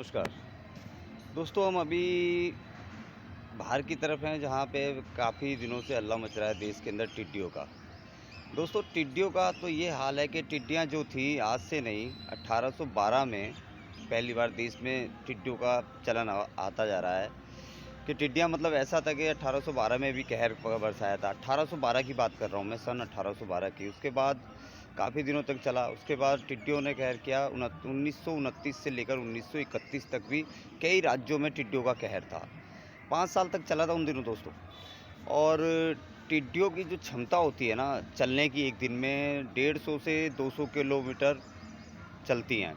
नमस्कार दोस्तों। हम अभी बाहर की तरफ हैं जहाँ पे काफ़ी दिनों से हल्ला मच रहा है देश के अंदर टिड्डियों का। दोस्तों टिड्डियों का तो ये हाल है कि टिड्डियाँ जो थी आज से नहीं, 1812 में पहली बार देश में टिड्डियों का चलन आता जा रहा है। कि टिड्डियाँ मतलब ऐसा था कि 1812 में भी कहर बरसाया था। 1812 की बात कर रहा हूँ मैं, सन 1812 की। उसके बाद काफ़ी दिनों तक चला। उसके बाद टिड्डियों ने कहर किया। 1929 से लेकर 1931 तक भी कई राज्यों में टिड्डियों का कहर था। 5 साल तक चला था उन दिनों दोस्तों। और टिड्डियों की जो क्षमता होती है ना चलने की, एक दिन में 150 से 200 किलोमीटर चलती हैं,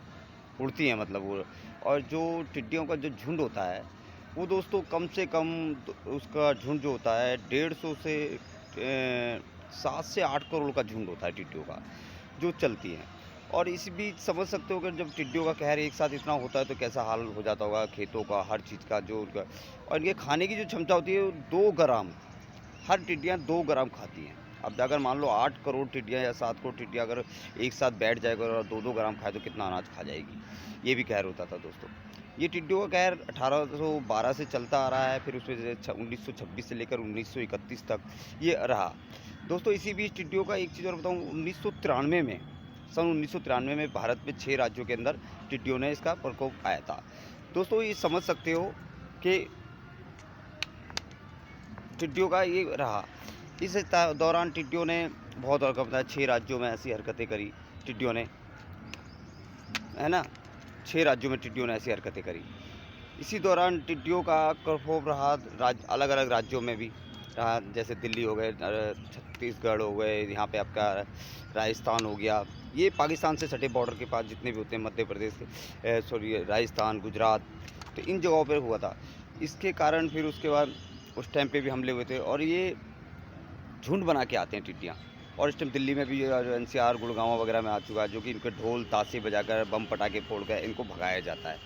उड़ती हैं मतलब वो। और जो टिड्डियों का जो झुंड होता है वो दोस्तों कम से कम उसका झुंड जो होता है 150 से 7 से 8 करोड़ का झुंड होता है टिड्डियों का, जो चलती हैं। और इस बीच समझ सकते हो कि जब टिड्डियों का कहर एक साथ इतना होता है तो कैसा हाल हो जाता होगा खेतों का, हर चीज़ का जो उनका। और इनके खाने की जो क्षमता होती है वो 2 ग्राम, हर टिड्डियाँ 2 ग्राम खाती हैं। अब अगर मान लो 8 करोड़ टिड्डियाँ या 7 करोड़ टिड्डियाँ अगर एक साथ बैठ जाएगा और 2-2 ग्राम खाए तो कितना अनाज खा जाएगी। ये भी कहर होता था दोस्तों। ये टिड्डियों का कहर 1812 से चलता आ रहा है, फिर उसमें से 1926 से लेकर 1931 तक ये रहा। दोस्तों इसी बीच टिड्डियों का एक चीज़ और बताऊँ, 1993 में, सन 1993 में भारत में 6 राज्यों के अंदर टिड्डियों ने इसका प्रकोप आया था। दोस्तों ये समझ सकते हो कि टिड्डियों का ये रहा। इस दौरान टिड्डियों ने बहुत हरकत बताया, 6 राज्यों में ऐसी हरकतें करी टिड्डियों ने, है ना। 6 राज्यों में टिड्डियों ने ऐसी हरकतें करी। इसी दौरान टिड्डियों का प्रकोप रहा अलग अलग राज्यों में भी रहा, जैसे दिल्ली हो गए, छत्तीसगढ़ हो गए, यहाँ पे आपका राजस्थान हो गया। ये पाकिस्तान से सटे बॉर्डर के पास जितने भी होते हैं, मध्य प्रदेश के, सॉरी राजस्थान, गुजरात, तो इन जगहों पर हुआ था। इसके कारण फिर उसके बाद उस टाइम पे भी हमले हुए थे। और ये झुंड बना के आते हैं टिड्डियाँ। और इस टाइम दिल्ली में भी एनसीआर, गुड़गांव वगैरह में आ चुका है, जो कि इनके ढोल ताशे बजाकर, बम पटाखे फोड़कर इनको भगाया जाता है।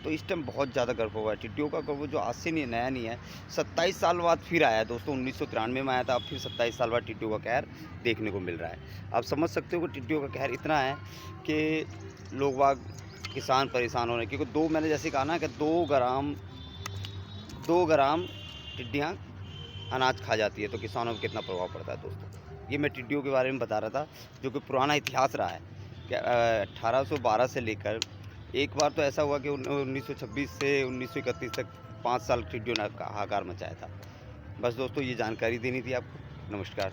तो इस टाइम बहुत ज़्यादा गर्व हुआ है टिड्डियों का। गर्व जो आज से नहीं, नया नहीं है। 27 साल बाद फिर आया है दोस्तों। 1993 में आया था, अब फिर 27 साल बाद टिड्डियों का कहर देखने को मिल रहा है। आप समझ सकते हो कि टिड्डियों का कहर इतना है कि लोग बाग, किसान परेशान हो रहे हैं, क्योंकि मैंने जैसे कहा ना कि 2 ग्राम टिड्डियाँ अनाज खा जाती है, तो किसानों पर कितना प्रभाव पड़ता है दोस्तों। ये मैं टिड्डियों के बारे में बता रहा था, जो कि पुराना इतिहास रहा है कि 1812 से लेकर एक बार तो ऐसा हुआ कि 1926 से 1931 तक 5 साल टिड्डियों ने हाहाकार मचाया था। बस दोस्तों ये जानकारी देनी थी आपको। नमस्कार।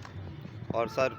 और सर